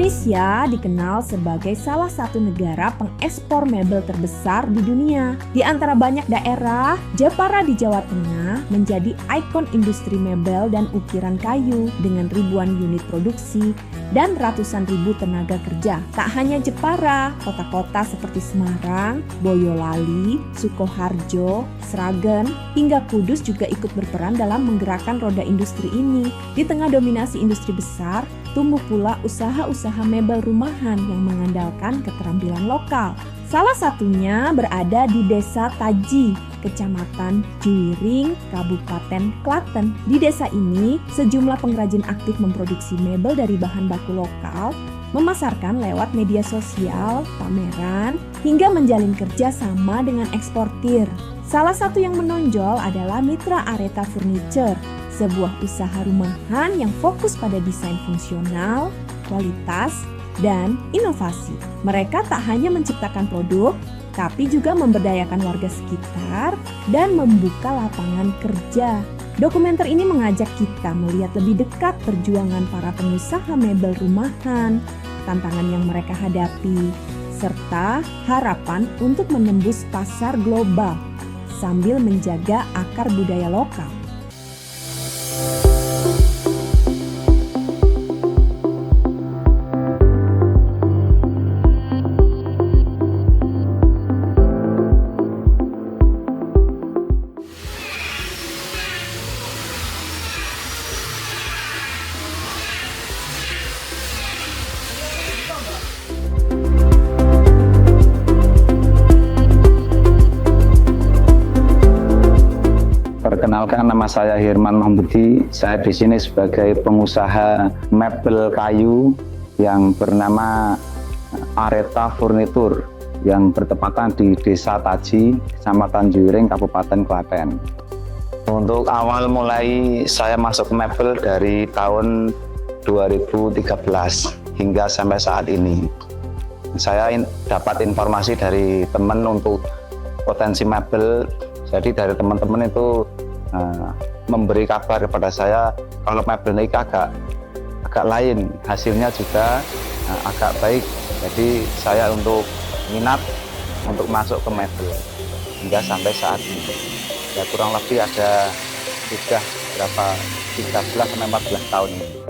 Indonesia dikenal sebagai salah satu negara pengekspor mebel terbesar di dunia. Di antara banyak daerah, Jepara di Jawa Tengah menjadi ikon industri mebel dan ukiran kayu dengan ribuan unit produksi dan ratusan ribu tenaga kerja. Tak hanya Jepara, kota-kota seperti Semarang, Boyolali, Sukoharjo, Sragen, hingga Kudus juga ikut berperan dalam menggerakkan roda industri ini. Di tengah dominasi industri besar, tumbuh pula usaha-usaha mebel rumahan yang mengandalkan keterampilan lokal. Salah satunya berada di Desa Taji, Kecamatan Juwiring, Kabupaten Klaten. Di desa ini, sejumlah pengrajin aktif memproduksi mebel dari bahan baku lokal, memasarkan lewat media sosial, pameran, hingga menjalin kerja sama dengan eksportir. Salah satu yang menonjol adalah Mitra Areta Furniture, sebuah usaha rumahan yang fokus pada desain fungsional, kualitas, dan inovasi. Mereka tak hanya menciptakan produk, tapi juga memberdayakan warga sekitar dan membuka lapangan kerja. Dokumenter ini mengajak kita melihat lebih dekat perjuangan para pengusaha mebel rumahan, tantangan yang mereka hadapi, serta harapan untuk menembus pasar global sambil menjaga akar budaya lokal. Perkenalkan, nama saya Herman Mahmudi. Saya di sini sebagai pengusaha mebel kayu yang bernama Areta Furniture yang bertepatan di Desa Taji, Kecamatan Juwiring, Kabupaten Klaten. Untuk awal mulai saya masuk mebel dari tahun 2013 hingga sampai saat ini. Saya dapat informasi dari teman untuk potensi mebel. Jadi dari teman-teman itu memberi kabar kepada saya kalau mebel ini agak lain, hasilnya juga agak baik. Jadi saya untuk minat untuk masuk ke mebel hingga sampai saat ini. Ya kurang lebih ada 13-14 tahun ini.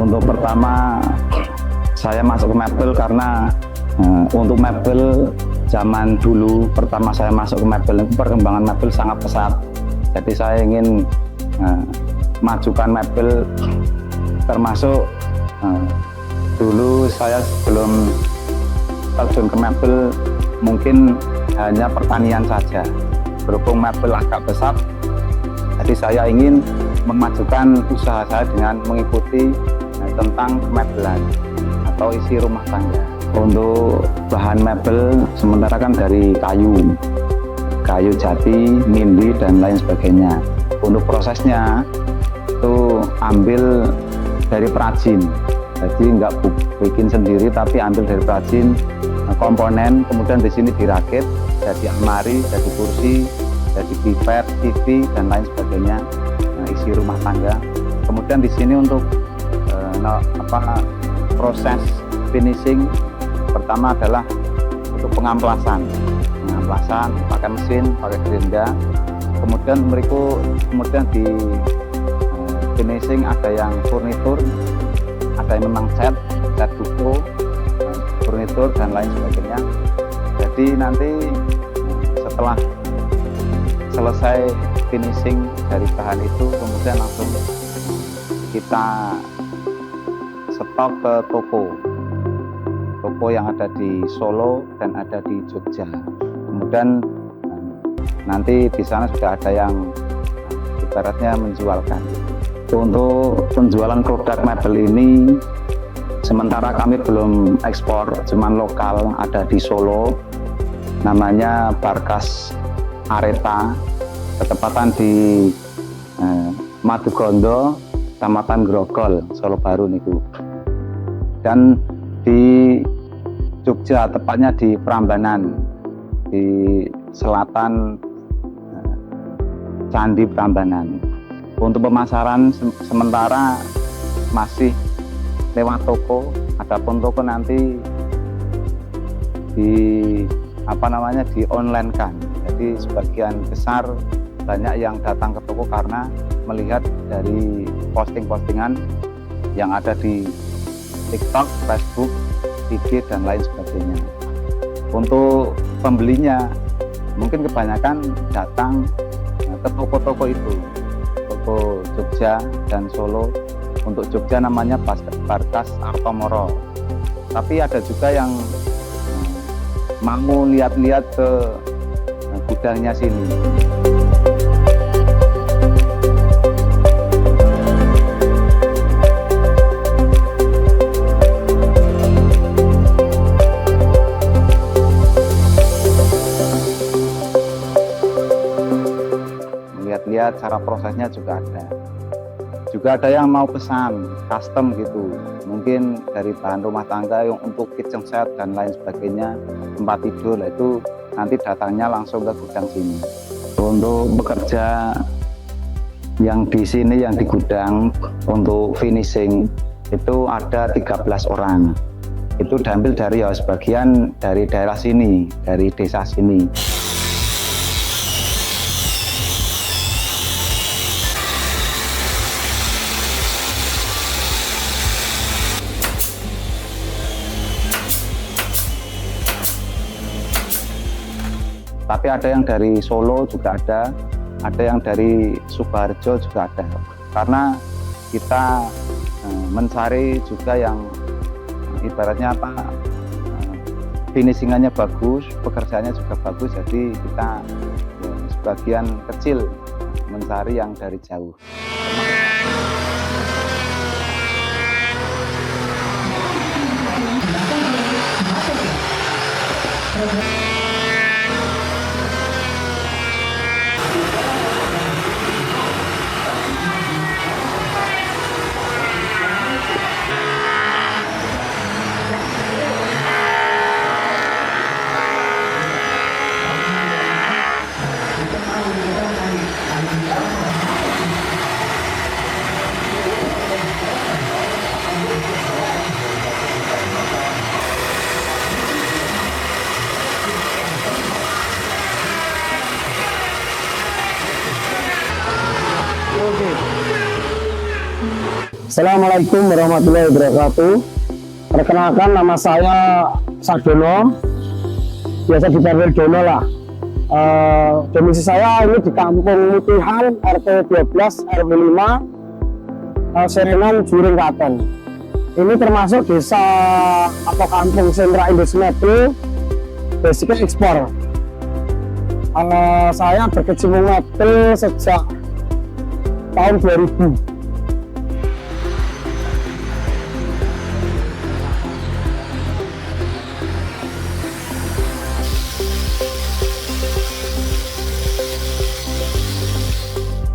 Untuk pertama saya masuk ke mebel karena untuk mebel zaman dulu pertama saya masuk ke mebel itu perkembangan mebel sangat pesat. Jadi saya ingin majukan mebel, termasuk dulu saya sebelum terjun ke mebel mungkin hanya pertanian saja. Berhubung mebel agak pesat, jadi saya ingin memajukan usaha saya dengan mengikuti tentang mebelan atau isi rumah tangga. Untuk bahan mebel sementara kan dari kayu jati, nindi, dan lain sebagainya. Untuk prosesnya itu ambil dari perajin, jadi nggak bikin sendiri tapi ambil dari perajin komponen, kemudian di sini dirakit jadi almari, jadi kursi, jadi pipet, TV, dan lain sebagainya, isi rumah tangga. Kemudian di sini untuk proses finishing pertama adalah untuk pengamplasan pakai mesin, pakai gerinda. Kemudian di finishing ada yang furnitur, ada yang memang cat duko, furnitur, dan lain sebagainya. Jadi nanti setelah selesai finishing dari bahan itu, kemudian langsung kita stok ke toko yang ada di Solo dan ada di Jogja. Kemudian nanti di sana sudah ada yang ibaratnya menjualkan. Untuk penjualan produk mebel ini Sementara kami belum ekspor, cuman lokal ada di Solo, namanya Barkas Areta, ketepatan di Madugondo, Kecamatan Grogol, Solo Baru niku. Dan di Jogja, tepatnya di Prambanan, di selatan Candi Prambanan. Untuk pemasaran sementara masih lewat toko, adapun toko nanti di di online kan. Jadi sebagian besar banyak yang datang ke toko karena melihat dari posting-postingan yang ada di TikTok, Facebook, IG dan lain sebagainya. Untuk pembelinya mungkin kebanyakan datang ke toko-toko itu, toko Jogja dan Solo. Untuk Jogja namanya Barkas Artomoro, tapi ada juga yang mau lihat-lihat ke gudangnya sini. Lihat-lihat cara prosesnya juga ada. Juga ada yang mau pesan custom gitu, mungkin dari bahan rumah tangga yang untuk kitchen set dan lain sebagainya, tempat tidur, itu nanti datangnya langsung ke gudang sini. Untuk bekerja yang di sini, yang di gudang untuk finishing itu ada 13 orang. Itu diambil dari sebagian dari daerah sini, dari desa sini. Tapi ada yang dari Solo juga ada yang dari Sukoharjo juga ada. Karena kita mencari juga yang ibaratnya finishingannya bagus, pekerjaannya juga bagus, jadi kita sebagian kecil mencari yang dari jauh. Assalamualaikum warahmatullahi wabarakatuh. Perkenalkan, nama saya Sardono, biasa dipanggil Dono lah. Domisili saya ini di Kampung Mutihan, RT 12 RW 5, Serengan, Juring Klaten. Ini termasuk desa atau kampung sentra industri mebel, basicnya ekspor. Saya berkecimpung mebel sejak tahun 2000.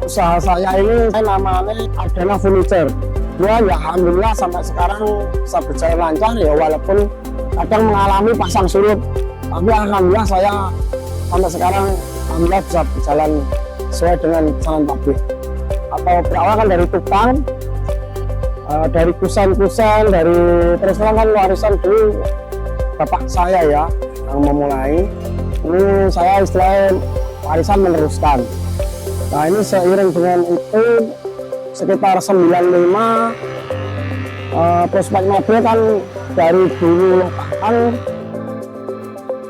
Usaha saya ini namanya Ardana Furniture. Dia ya alhamdulillah sampai sekarang bisa berjalan lancar ya, walaupun kadang mengalami pasang surut. Tapi alhamdulillah saya sampai sekarang alhamdulillah bisa berjalan sesuai dengan pesanan pabrik. Atau berawal kan dari tukang, dari kusen-kusen, dari terus terang kan warisan dulu bapak saya ya yang memulai. Ini saya istilahnya warisan meneruskan. Nah ini seiring dengan itu sekitar 95 prospek mebel kan dari dulu lokal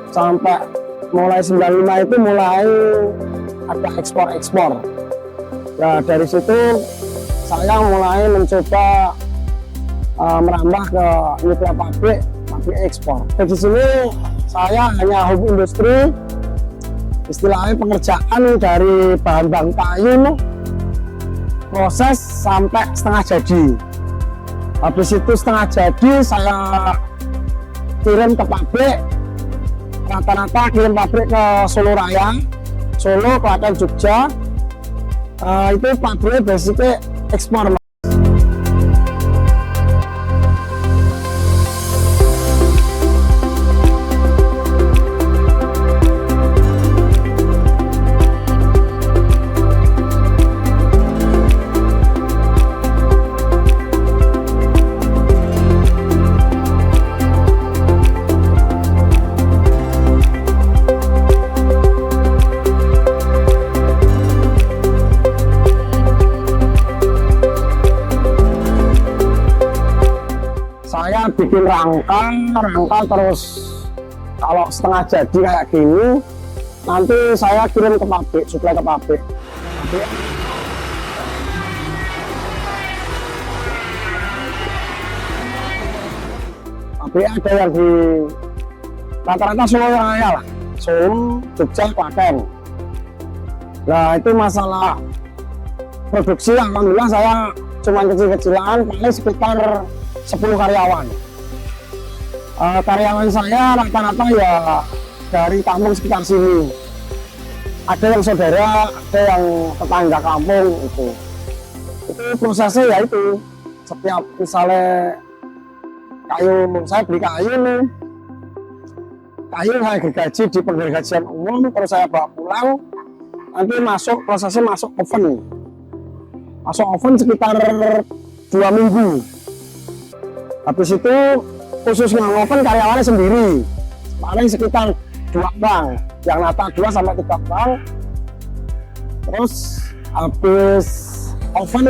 sampai mulai 95 itu mulai ada ekspor. Nah dari situ saya mulai mencoba merambah ke mitra pabrik ekspor. Di sini saya hanya home industri, istilahnya pengerjaan dari bahan kayu, proses sampai setengah jadi. Habis itu setengah jadi saya kirim ke pabrik, rata-rata kirim pabrik ke Solo Raya, Solo, Klaten, Jogja. Itu pabrik basicnya ekspor. Saya bikin rangka terus kalau setengah jadi kayak gini nanti saya kirim ke pabrik, suplai ke pabrik. Pabrik ada yang di rata-rata Solo Raya lah, Solo, Jogja, Klaten. Nah itu masalah produksi, alhamdulillah saya cuma kecil-kecilan, paling sekitar 10 karyawan. Karyawan saya rata-rata ya dari kampung sekitar sini. Ada yang saudara, ada yang tetangga kampung itu. Itu prosesnya ya itu. Setiap misalnya kayu, saya beli kayu nih. Kayu saya gergaji di penggergajian umum, terus saya bawa pulang. Nanti prosesnya masuk oven. Masuk oven sekitar 2 minggu. Habis itu khusus ngoven karyawannya sendiri, paling sekitar 2 bang, yang nata 2 sampai 3 bang. Terus habis oven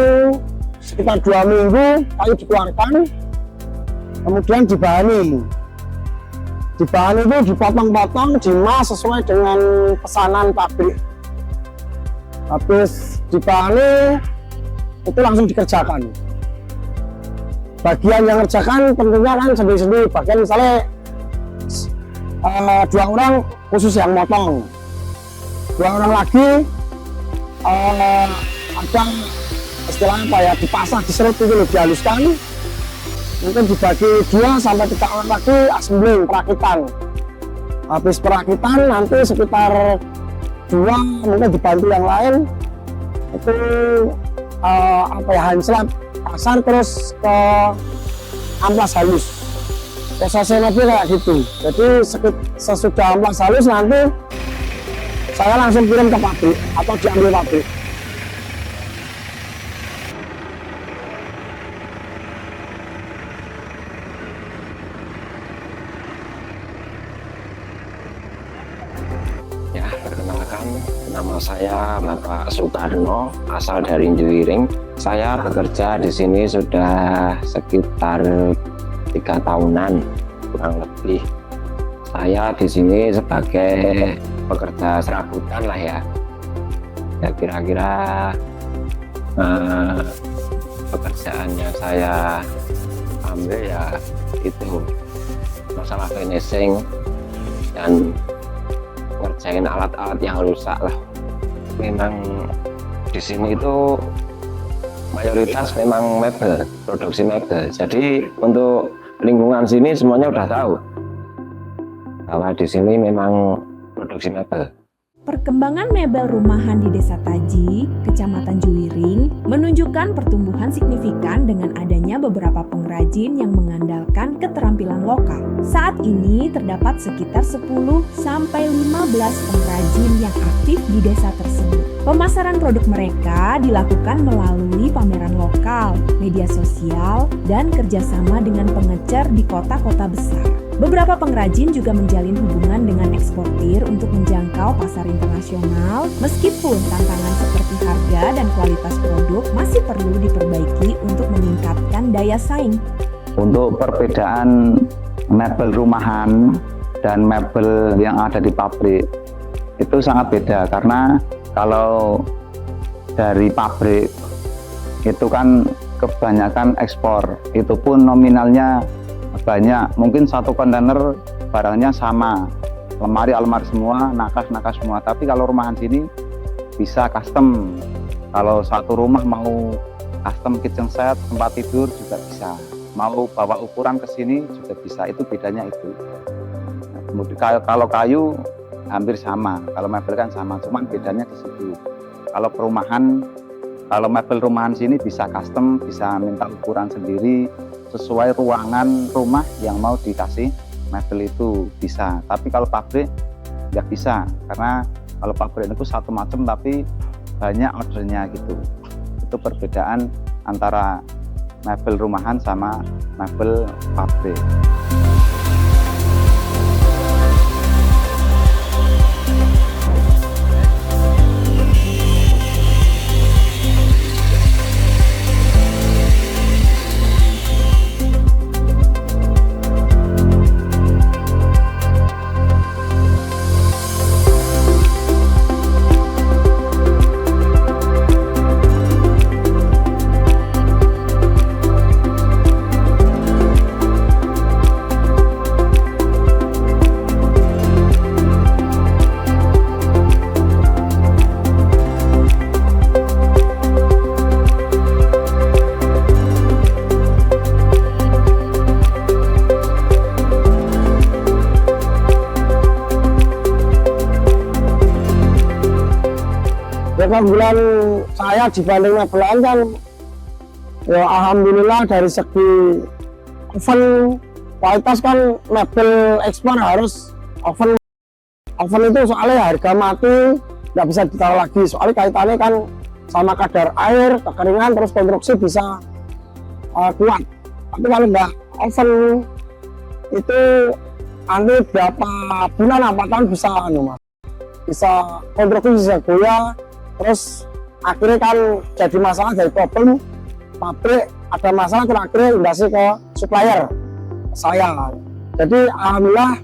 sekitar 2 minggu, kayu dikeluarkan, kemudian dibahani. Dibahani itu dipotong-potong, dimas sesuai dengan pesanan pabrik. Habis dibahani itu langsung dikerjakan. Bagian yang ngerjakan tentunya kan sendiri-sendiri. Bagian misalnya 2 orang khusus yang motong, 2 orang lagi ada istilahnya apa ya, dipasang, diserut itu loh, dihaluskan. Mungkin dibagi 2 sampai 3 orang lagi assembling, perakitan. Habis perakitan nanti sekitar 2 mungkin dibantu yang lain itu apa ya, handslab, pasang terus ke amplas halus. Prosesnya lebih kayak gitu. Jadi sesudah amplas halus nanti saya langsung kirim ke pabrik atau diambil pabrik. Ya, perkenalkan, nama saya Bapak Sukarno, asal dari Juwiring. Saya bekerja di sini sudah sekitar 3 tahunan kurang lebih. Saya di sini sebagai pekerja serabutan lah ya. Ya kira-kira pekerjaan yang saya ambil ya itu masalah finishing dan ngerjain alat-alat yang rusak lah. Memang di sini itu mayoritas memang mebel, produksi mebel. Jadi untuk lingkungan sini semuanya udah tahu bahwa di sini memang produksi mebel. Perkembangan mebel rumahan di Desa Taji, Kecamatan Juwiring, menunjukkan pertumbuhan signifikan dengan adanya beberapa pengrajin yang mengandalkan keterampilan lokal. Saat ini terdapat sekitar 10-15 pengrajin yang aktif di desa tersebut. Pemasaran produk mereka dilakukan melalui pameran lokal, media sosial, dan kerjasama dengan pengecer di kota-kota besar. Beberapa pengrajin juga menjalin hubungan dengan eksportir untuk menjangkau pasar internasional, meskipun tantangan seperti harga dan kualitas produk masih perlu diperbaiki untuk meningkatkan daya saing. Untuk perbedaan mebel rumahan dan mebel yang ada di pabrik itu sangat beda, karena kalau dari pabrik itu kan kebanyakan ekspor, itu pun nominalnya banyak, mungkin 1 kontainer barangnya sama, lemari-almari semua, nakas-nakas semua. Tapi kalau rumahan sini bisa custom, kalau satu rumah mau custom kitchen set, tempat tidur juga bisa. mau bawa ukuran ke sini juga bisa, itu bedanya itu. Nah, kemudian kalau kayu hampir sama, kalau mebel kan sama, cuman bedanya di situ. Kalau perumahan, kalau mebel rumahan sini bisa custom, bisa minta ukuran sendiri sesuai ruangan rumah yang mau dikasih mebel itu bisa. Tapi kalau pabrik nggak bisa, karena kalau pabrik itu satu macam tapi banyak ordernya gitu. Itu perbedaan antara mebel rumahan sama mebel pabrik. Ya keunggulan saya dibanding mebel lain kan, ya alhamdulillah dari segi oven kualitas kan mebel ekspor harus oven itu soalnya harga mati, nggak bisa ditaruh lagi, soalnya kaitannya kan sama kadar air, kekeringan, terus konstruksi bisa kuat. Tapi kalau nggak oven itu nanti berapa bulan, 4 tahun bisa bisa konstruksi bisa goyah. Terus akhirnya kan jadi masalah, dari problem pabrik ada masalah, terakhir imbasnya ke supplier saya. Jadi alhamdulillah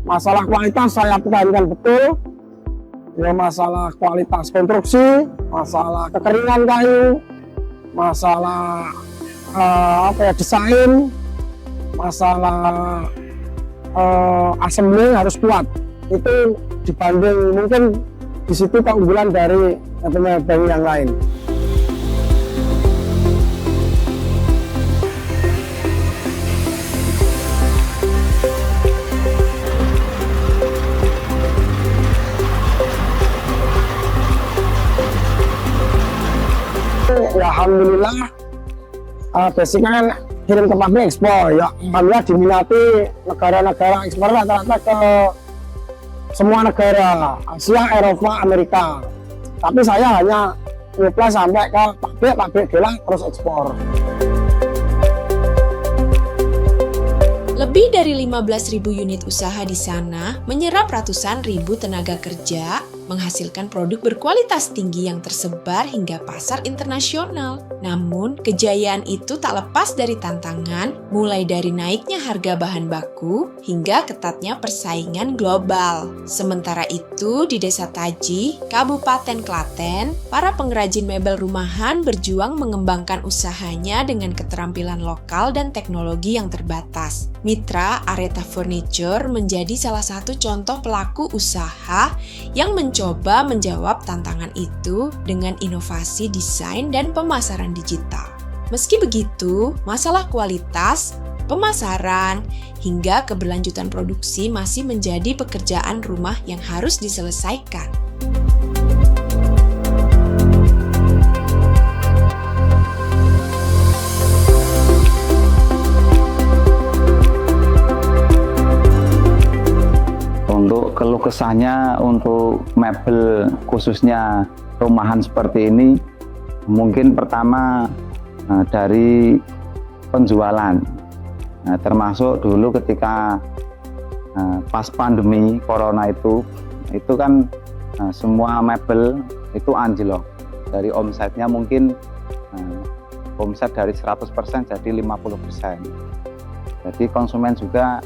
masalah kualitas saya pertahankan betul. Ya, masalah kualitas konstruksi, masalah kekeringan kayu, masalah desain, masalah assembly harus kuat. Itu dibanding mungkin di situ keunggulan dari mebel yang lain. Ya alhamdulillah, basicnya kan kirim ke pabrik ekspor. Ya alhamdulillah diminati negara-negara ekspor rata-rata ke semua negara Asia, Eropa, Amerika. Tapi saya hanya nyuplai sampai ke pabrik gelang terus ekspor. Lebih dari 15.000 unit usaha di sana menyerap ratusan ribu tenaga kerja, menghasilkan produk berkualitas tinggi yang tersebar hingga pasar internasional. Namun, kejayaan itu tak lepas dari tantangan, mulai dari naiknya harga bahan baku hingga ketatnya persaingan global. Sementara itu, di Desa Taji, Kabupaten Klaten, para pengrajin mebel rumahan berjuang mengembangkan usahanya dengan keterampilan lokal dan teknologi yang terbatas. Mitra Areta Furniture menjadi salah satu contoh pelaku usaha yang mencoba menjawab tantangan itu dengan inovasi desain dan pemasaran digital. Meski begitu, masalah kualitas, pemasaran, hingga keberlanjutan produksi masih menjadi pekerjaan rumah yang harus diselesaikan. Untuk keluh kesahnya untuk mebel khususnya rumahan seperti ini, mungkin pertama dari penjualan. Termasuk dulu ketika pas pandemi corona itu kan semua mebel itu anjlok. Dari omsetnya mungkin omset dari 100% jadi 50%. Jadi konsumen juga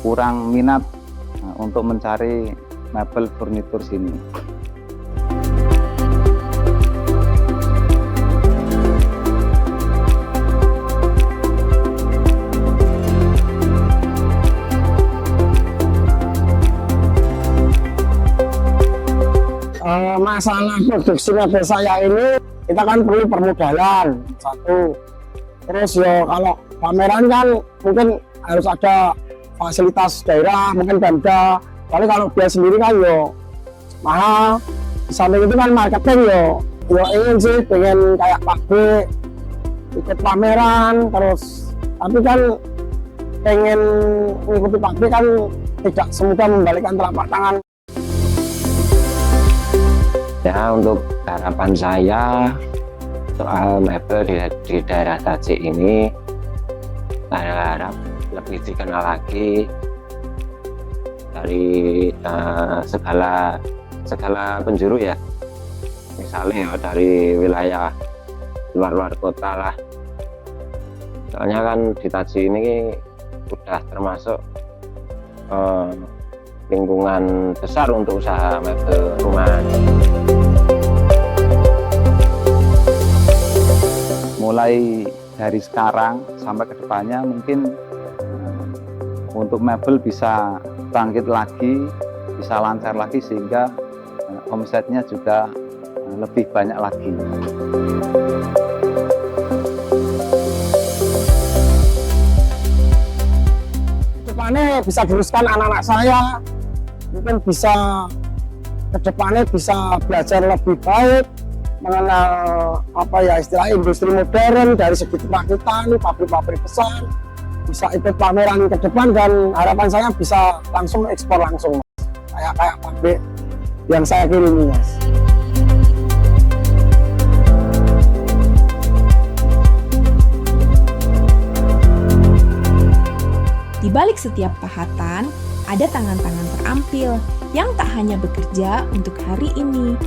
kurang minat untuk mencari mebel furnitur sini. Masalah produksi mebel saya ini, kita kan perlu permodalan. Satu, Terus yo kalau pameran kan mungkin harus ada fasilitas daerah, mungkin Pemda. Tapi kalau dia sendiri kan yo mahal. Di samping itu kan marketing yo ingin sih pengen kayak pabrik ikut pameran terus. Tapi kan pengen mengikuti pabrik kan tidak semudah membalikkan telapak tangan. Ya, untuk harapan saya soal mebel di daerah Tasik ini, saya harap lebih dikenal lagi dari segala penjuru ya, misalnya ya, dari wilayah luar kota lah. Soalnya kan di Tasik ini udah termasuk lingkungan besar untuk usaha mebel rumahan. Mulai dari sekarang sampai ke depannya mungkin untuk mebel bisa bangkit lagi, bisa lancar lagi sehingga omsetnya juga lebih banyak lagi. Kedepannya bisa teruskan anak-anak saya, mungkin bisa kedepannya bisa belajar lebih baik mengenal apa ya istilah industri modern dari segi perakitan, pabrik-pabrik besar, bisa ikut pameran ke depan dan harapan saya bisa langsung ekspor langsung kayak pabrik yang saya kirimi, Mas. Di balik setiap pahatan, ada tangan-tangan terampil yang tak hanya bekerja untuk hari ini,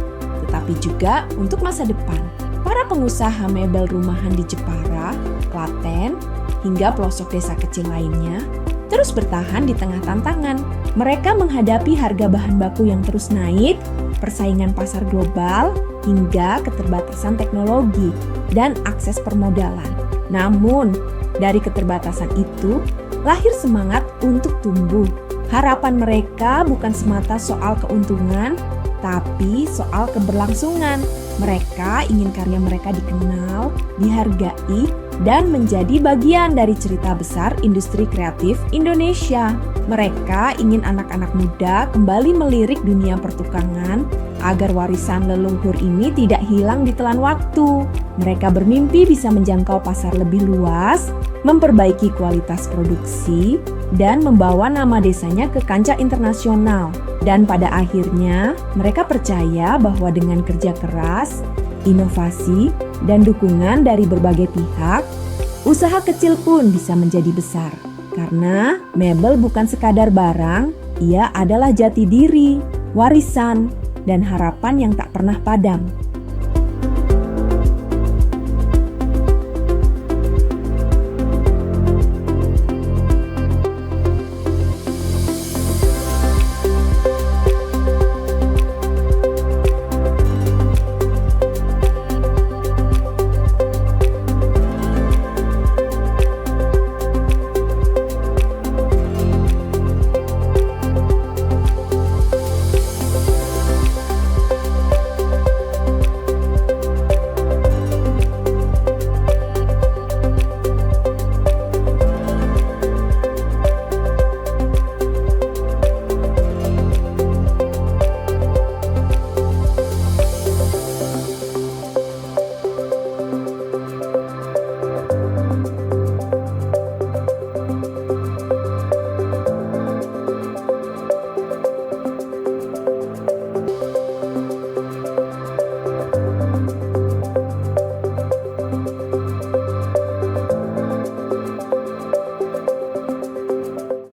tetapi juga untuk masa depan. Para pengusaha mebel rumahan di Jepara, Klaten, hingga pelosok desa kecil lainnya terus bertahan di tengah tantangan. Mereka menghadapi harga bahan baku yang terus naik, persaingan pasar global, hingga keterbatasan teknologi dan akses permodalan. Namun, dari keterbatasan itu, lahir semangat untuk tumbuh. Harapan mereka bukan semata soal keuntungan, tapi soal keberlangsungan. Mereka ingin karya mereka dikenal, dihargai, dan menjadi bagian dari cerita besar industri kreatif Indonesia. Mereka ingin anak-anak muda kembali melirik dunia pertukangan agar warisan leluhur ini tidak hilang ditelan waktu. Mereka bermimpi bisa menjangkau pasar lebih luas, memperbaiki kualitas produksi, dan membawa nama desanya ke kancah internasional. Dan pada akhirnya, mereka percaya bahwa dengan kerja keras, inovasi, dan dukungan dari berbagai pihak, usaha kecil pun bisa menjadi besar. Karena mebel bukan sekadar barang, ia adalah jati diri, warisan, dan harapan yang tak pernah padam.